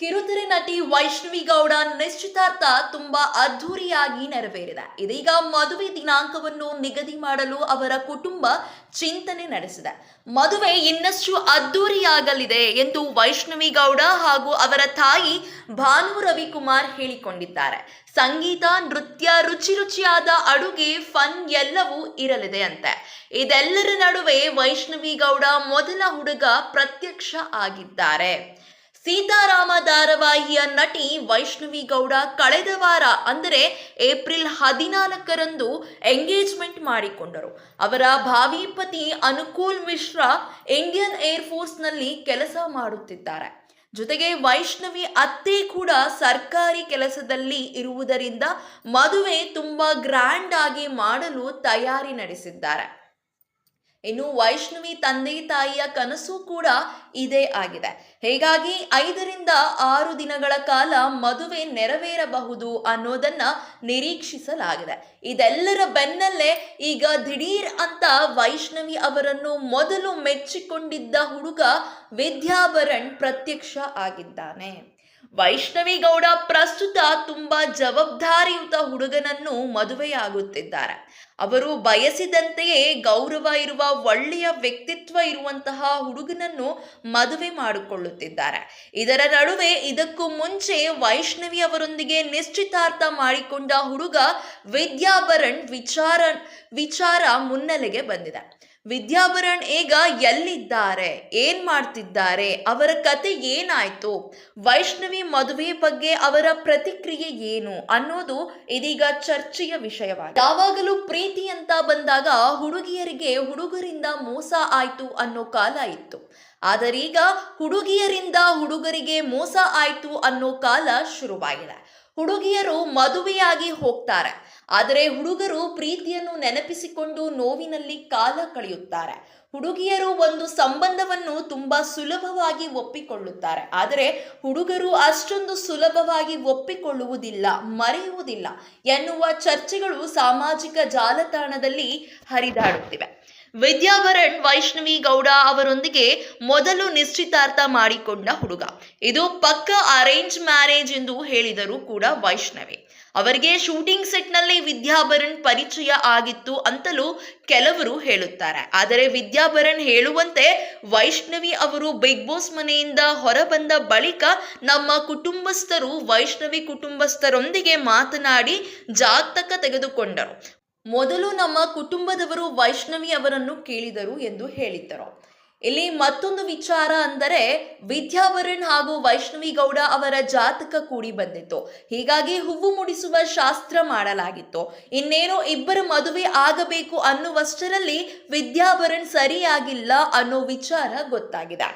ಕಿರುತೆರೆ ನಟಿ ವೈಷ್ಣವಿ ಗೌಡ ನಿಶ್ಚಿತಾರ್ಥ ತುಂಬಾ ಅದ್ಧೂರಿಯಾಗಿ ನೆರವೇರಿದೆ. ಇದೀಗ ಮದುವೆ ದಿನಾಂಕವನ್ನು ನಿಗದಿ ಮಾಡಲು ಅವರ ಕುಟುಂಬ ಚಿಂತನೆ ನಡೆಸಿದೆ. ಮದುವೆ ಇನ್ನಷ್ಟು ಅದ್ಧೂರಿಯಾಗಲಿದೆ ಎಂದು ವೈಷ್ಣವಿ ಗೌಡ ಹಾಗೂ ಅವರ ತಾಯಿ ಭಾನು ರವಿಕುಮಾರ್ ಹೇಳಿಕೊಂಡಿದ್ದಾರೆ. ಸಂಗೀತ, ನೃತ್ಯ, ರುಚಿ ರುಚಿಯಾದ ಅಡುಗೆ, ಫನ್ ಎಲ್ಲವೂ ಇರಲಿದೆ ಅಂತೆ. ಇದೆಲ್ಲರ ನಡುವೆ ವೈಷ್ಣವಿ ಗೌಡ ಮೊದಲ ಹುಡುಗ ಪ್ರತ್ಯಕ್ಷ ಆಗಿದ್ದಾರೆ. ಸೀತಾರಾಮ ಧಾರಾವಾಹಿಯ ನಟಿ ವೈಷ್ಣವಿ ಗೌಡ ಕಳೆದ ವಾರ ಅಂದರೆ ಏಪ್ರಿಲ್ 14ರಂದು ಎಂಗೇಜ್ಮೆಂಟ್ ಮಾಡಿಕೊಂಡರು. ಅವರ ಭಾವಿ ಪತಿ ಅನುಕೂಲ್ ಮಿಶ್ರಾ ಇಂಡಿಯನ್ ಏರ್ ಫೋರ್ಸ್ನಲ್ಲಿ ಕೆಲಸ ಮಾಡುತ್ತಿದ್ದಾರೆ. ಜೊತೆಗೆ ವೈಷ್ಣವಿ ಅತ್ತೆ ಕೂಡ ಸರ್ಕಾರಿ ಕೆಲಸದಲ್ಲಿ ಇರುವುದರಿಂದ ಮದುವೆ ತುಂಬಾ ಗ್ರ್ಯಾಂಡ್ ಆಗಿ ಮಾಡಲು ತಯಾರಿ ನಡೆಸಿದ್ದಾರೆ. ಇನ್ನು ವೈಷ್ಣವಿ ತಂದೆ ತಾಯಿಯ ಕನಸು ಕೂಡ ಇದೇ ಆಗಿದೆ. ಹೀಗಾಗಿ 5ರಿಂದ 6 ದಿನಗಳ ಕಾಲ ಮದುವೆ ನೆರವೇರಬಹುದು ಅನ್ನೋದನ್ನ ನಿರೀಕ್ಷಿಸಲಾಗಿದೆ. ಇದೆಲ್ಲರ ಬೆನ್ನಲ್ಲೇ ಈಗ ದಿಢೀರ್ ಅಂತ ವೈಷ್ಣವಿ ಅವರನ್ನು ಮೊದಲು ಮೆಚ್ಚಿಕೊಂಡಿದ್ದ ಹುಡುಗ ವಿದ್ಯಾಭರಣ್ ಪ್ರತ್ಯಕ್ಷ ಆಗಿದ್ದಾನೆ. ವೈಷ್ಣವಿ ಗೌಡ ಪ್ರಸ್ತುತ ತುಂಬಾ ಜವಾಬ್ದಾರಿಯುತ ಹುಡುಗನನ್ನು ಮದುವೆಯಾಗುತ್ತಿದ್ದಾರೆ. ಅವರು ಬಯಸಿದಂತೆಯೇ ಗೌರವ ಇರುವ ಒಳ್ಳೆಯ ವ್ಯಕ್ತಿತ್ವ ಇರುವಂತಹ ಹುಡುಗನನ್ನು ಮದುವೆ ಮಾಡಿಕೊಳ್ಳುತ್ತಿದ್ದಾರೆ. ಇದರ ನಡುವೆ ಇದಕ್ಕೂ ಮುಂಚೆ ವೈಷ್ಣವಿ ಅವರೊಂದಿಗೆ ನಿಶ್ಚಿತಾರ್ಥ ಮಾಡಿಕೊಂಡ ಹುಡುಗ ವಿದ್ಯಾಭರಣ್ ವಿಚಾರ ಮುನ್ನೆಲೆಗೆ ಬಂದಿದೆ. ವಿದ್ಯಾಭರಣ್ ಈಗ ಎಲ್ಲಿದ್ದಾರೆ, ಏನ್ ಮಾಡ್ತಿದ್ದಾರೆ, ಅವರ ಕತೆ ಏನಾಯ್ತು, ವೈಷ್ಣವಿ ಮದುವೆ ಬಗ್ಗೆ ಅವರ ಪ್ರತಿಕ್ರಿಯೆ ಏನು ಅನ್ನೋದು ಇದೀಗ ಚರ್ಚೆಯ ವಿಷಯವಾಗಿದೆ. ಯಾವಾಗಲೂ ಪ್ರೀತಿ ಅಂತ ಬಂದಾಗ ಹುಡುಗಿಯರಿಗೆ ಹುಡುಗರಿಂದ ಮೋಸ ಆಯ್ತು ಅನ್ನೋ ಕಾಲ ಇತ್ತು. ಆದರೀಗ ಹುಡುಗಿಯರಿಂದ ಹುಡುಗರಿಗೆ ಮೋಸ ಆಯ್ತು ಅನ್ನೋ ಕಾಲ ಶುರುವಾಗಿದೆ. ಹುಡುಗಿಯರು ಮದುವೆಯಾಗಿ ಹೋಗ್ತಾರೆ, ಆದರೆ ಹುಡುಗರು ಪ್ರೀತಿಯನ್ನು ನೆನಪಿಸಿಕೊಂಡು ನೋವಿನಲ್ಲಿ ಕಾಲ ಕಳೆಯುತ್ತಾರೆ. ಹುಡುಗಿಯರು ಒಂದು ಸಂಬಂಧವನ್ನು ತುಂಬಾ ಸುಲಭವಾಗಿ ಒಪ್ಪಿಕೊಳ್ಳುತ್ತಾರೆ, ಆದರೆ ಹುಡುಗರು ಅಷ್ಟೊಂದು ಸುಲಭವಾಗಿ ಒಪ್ಪಿಕೊಳ್ಳುವುದಿಲ್ಲ, ಮರೆಯುವುದಿಲ್ಲ ಎನ್ನುವ ಚರ್ಚೆಗಳು ಸಾಮಾಜಿಕ ಜಾಲತಾಣದಲ್ಲಿ ಹರಿದಾಡುತ್ತಿವೆ. ವಿದ್ಯಾಭರಣ್ ವೈಷ್ಣವಿ ಗೌಡ ಅವರೊಂದಿಗೆ ಮೊದಲು ನಿಶ್ಚಿತಾರ್ಥ ಮಾಡಿಕೊಂಡ ಹುಡುಗ. ಇದು ಪಕ್ಕ ಅರೇಂಜ್ ಮ್ಯಾರೇಜ್ ಎಂದು ಹೇಳಿದರು ಕೂಡ ವೈಷ್ಣವಿ ಅವರಿಗೆ. ಶೂಟಿಂಗ್ ಸೆಟ್ನಲ್ಲಿ ವಿದ್ಯಾಭರಣ್ ಪರಿಚಯ ಆಗಿತ್ತು ಅಂತಲೂ ಕೆಲವರು ಹೇಳುತ್ತಾರೆ. ಆದರೆ ವಿದ್ಯಾಭರಣ್ ಹೇಳುವಂತೆ ವೈಷ್ಣವಿ ಅವರು ಬಿಗ್ ಬಾಸ್ ಮನೆಯಿಂದ ಹೊರಬಂದ ಬಳಿಕ ನಮ್ಮ ಕುಟುಂಬಸ್ಥರು ವೈಷ್ಣವಿ ಕುಟುಂಬಸ್ಥರೊಂದಿಗೆ ಮಾತನಾಡಿ ಜಾತಕ ತೆಗೆದುಕೊಂಡರು. ಮೊದಲು ನಮ್ಮ ಕುಟುಂಬದವರು ವೈಷ್ಣವಿ ಅವರನ್ನು ಕೇಳಿದರು ಎಂದು ಹೇಳಿದ್ದರು. ಇಲ್ಲಿ ಮತ್ತೊಂದು ವಿಚಾರ ಅಂದರೆ ವಿದ್ಯಾಭರಣ್ ಹಾಗೂ ವೈಷ್ಣವಿ ಗೌಡ ಅವರ ಜಾತಕ ಕೂಡಿ ಬಂದಿತ್ತು. ಹೀಗಾಗಿ ಹೂವು ಮುಡಿಸುವ ಶಾಸ್ತ್ರ ಮಾಡಲಾಗಿತ್ತು. ಇನ್ನೇನೋ ಇಬ್ಬರ ಮದುವೆ ಆಗಬೇಕು ಅನ್ನುವಷ್ಟರಲ್ಲಿ ವಿದ್ಯಾಭರಣ್ ಸರಿಯಾಗಿಲ್ಲ ಅನ್ನೋ ವಿಚಾರ ಗೊತ್ತಾಗಿದೆ.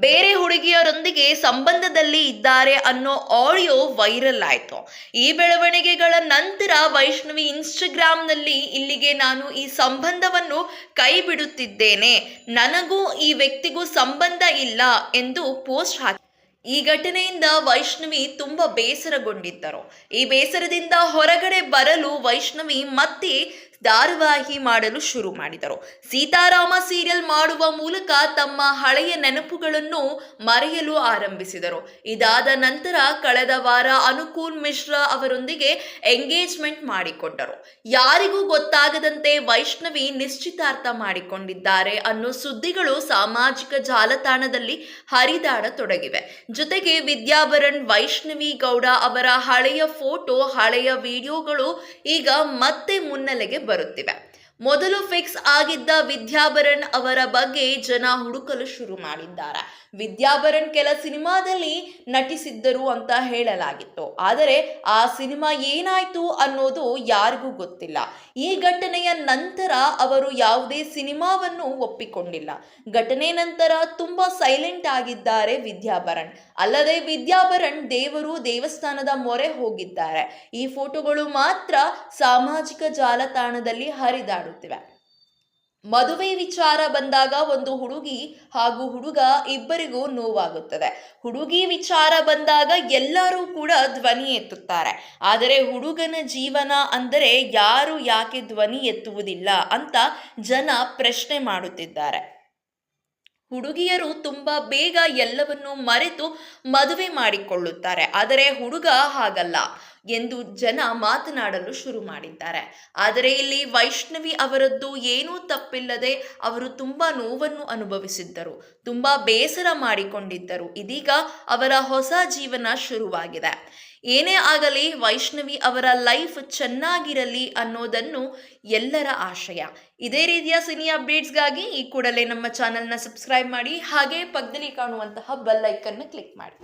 ಬೇರೆ ಹುಡುಗಿಯರೊಂದಿಗೆ ಸಂಬಂಧದಲ್ಲಿ ಇದ್ದಾರೆ ಅನ್ನೋ ಆಡಿಯೋ ವೈರಲ್ ಆಯ್ತು. ಈ ಬೆಳವಣಿಗೆಗಳ ನಂತರ ವೈಷ್ಣವಿ ಇನ್ಸ್ಟಾಗ್ರಾಮ್ನಲ್ಲಿ ಇಲ್ಲಿಗೆ ನಾನು ಈ ಸಂಬಂಧವನ್ನು ಕೈ ಬಿಡುತ್ತಿದ್ದೇನೆ, ನನಗೂ ಈ ವ್ಯಕ್ತಿಗೂ ಸಂಬಂಧ ಇಲ್ಲ ಎಂದು ಪೋಸ್ಟ್ ಹಾಕಿ. ಈ ಘಟನೆಯಿಂದ ವೈಷ್ಣವಿ ತುಂಬಾ ಬೇಸರಗೊಂಡಿದ್ದರು. ಈ ಬೇಸರದಿಂದ ಹೊರಗಡೆ ಬರಲು ವೈಷ್ಣವಿ ಮತ್ತೆ ಧಾರಾವಾಹಿ ಮಾಡಲು ಶುರು ಮಾಡಿದರು. ಸೀತಾರಾಮ ಸೀರಿಯಲ್ ಮಾಡುವ ಮೂಲಕ ತಮ್ಮ ಹಳೆಯ ನೆನಪುಗಳನ್ನು ಮರೆಯಲು ಆರಂಭಿಸಿದರು. ಇದಾದ ನಂತರ ಕಳೆದ ವಾರ ಅನುಕೂಲ್ ಮಿಶ್ರಾ ಅವರೊಂದಿಗೆ ಎಂಗೇಜ್ಮೆಂಟ್ ಮಾಡಿಕೊಂಡರು. ಯಾರಿಗೂ ಗೊತ್ತಾಗದಂತೆ ವೈಷ್ಣವಿ ನಿಶ್ಚಿತಾರ್ಥ ಮಾಡಿಕೊಂಡಿದ್ದಾರೆ ಅನ್ನೋ ಸುದ್ದಿಗಳು ಸಾಮಾಜಿಕ ಜಾಲತಾಣದಲ್ಲಿ ಹರಿದಾಡತೊಡಗಿವೆ. ಜೊತೆಗೆ ವಿದ್ಯಾಭರಣ್ ವೈಷ್ಣವಿ ಗೌಡ ಅವರ ಹಳೆಯ ಫೋಟೋ, ಹಳೆಯ ವಿಡಿಯೋಗಳು ಈಗ ಮತ್ತೆ ಮುನ್ನೆಲೆಗೆ ಬರುತ್ತಿವೆ. ಮೊದಲು ಫಿಕ್ಸ್ ಆಗಿದ್ದ ವಿದ್ಯಾಭರಣ್ ಅವರ ಬಗ್ಗೆ ಜನ ಹುಡುಕಲು ಶುರು ಮಾಡಿದ್ದಾರೆ. ವಿದ್ಯಾಭರಣ್ ಕೆಲ ಸಿನಿಮಾದಲ್ಲಿ ನಟಿಸಿದ್ದರು ಅಂತ ಹೇಳಲಾಗಿತ್ತು, ಆದರೆ ಆ ಸಿನಿಮಾ ಏನಾಯ್ತು ಅನ್ನೋದು ಯಾರಿಗೂ ಗೊತ್ತಿಲ್ಲ. ಈ ಘಟನೆಯ ನಂತರ ಅವರು ಯಾವುದೇ ಸಿನಿಮಾವನ್ನು ಒಪ್ಪಿಕೊಂಡಿಲ್ಲ. ಘಟನೆ ನಂತರ ತುಂಬಾ ಸೈಲೆಂಟ್ ಆಗಿದ್ದಾರೆ ವಿದ್ಯಾಭರಣ್. ಅಲ್ಲದೆ ವಿದ್ಯಾಭರಣ್ ದೇವಸ್ಥಾನದ ಮೊರೆ ಹೋಗಿದ್ದಾರೆ. ಈ ಫೋಟೋಗಳು ಮಾತ್ರ ಸಾಮಾಜಿಕ ಜಾಲತಾಣದಲ್ಲಿ ಹರಿದಾಡುತ್ತಿವೆ. ಮದುವೆ ವಿಚಾರ ಬಂದಾಗ ಒಂದು ಹುಡುಗಿ ಹಾಗೂ ಹುಡುಗ ಇಬ್ಬರಿಗೂ ನೋವಾಗುತ್ತದೆ. ಹುಡುಗಿ ವಿಚಾರ ಬಂದಾಗ ಎಲ್ಲರೂ ಕೂಡ ಧ್ವನಿ ಎತ್ತುತ್ತಾರೆ. ಆದರೆ ಹುಡುಗನ ಜೀವನ ಅಂದರೆ ಯಾರು ಯಾಕೆ ಧ್ವನಿ ಎತ್ತುವುದಿಲ್ಲ ಅಂತ ಜನ ಪ್ರಶ್ನೆ ಮಾಡುತ್ತಿದ್ದಾರೆ. ಹುಡುಗಿಯರು ತುಂಬಾ ಬೇಗ ಎಲ್ಲವನ್ನು ಮರೆತು ಮದುವೆ ಮಾಡಿಕೊಳ್ಳುತ್ತಾರೆ, ಆದರೆ ಹುಡುಗ ಹಾಗಲ್ಲ ಎಂದು ಜನ ಮಾತನಾಡಲು ಶುರು ಮಾಡಿದ್ದಾರೆ. ಆದರೆ ಇಲ್ಲಿ ವೈಷ್ಣವಿ ಅವರದ್ದು ಏನೂ ತಪ್ಪಿಲ್ಲದೆ ಅವರು ತುಂಬಾ ನೋವನ್ನು ಅನುಭವಿಸಿದ್ದರು, ತುಂಬಾ ಬೇಸರ ಮಾಡಿಕೊಂಡಿದ್ದರು. ಇದೀಗ ಅವರ ಹೊಸ ಜೀವನ ಶುರುವಾಗಿದೆ. ಏನೇ ಆಗಲಿ ವೈಷ್ಣವಿ ಅವರ ಲೈಫ್ ಚೆನ್ನಾಗಿರಲಿ ಅನ್ನೋದನ್ನು ಎಲ್ಲರ ಆಶಯ. ಇದೇ ರೀತಿಯ ಸಿನಿ ಅಪ್ಡೇಟ್ಸ್ಗಾಗಿ ಈ ಕೂಡಲೇ ನಮ್ಮ ಚಾನೆಲ್ನ ಸಬ್ಸ್ಕ್ರೈಬ್ ಮಾಡಿ, ಹಾಗೆ ಪಕ್ಕದಲ್ಲಿ ಕಾಣುವಂತಹ ಬೆಲ್ ಐಕನ್ನ ಕ್ಲಿಕ್ ಮಾಡಿ.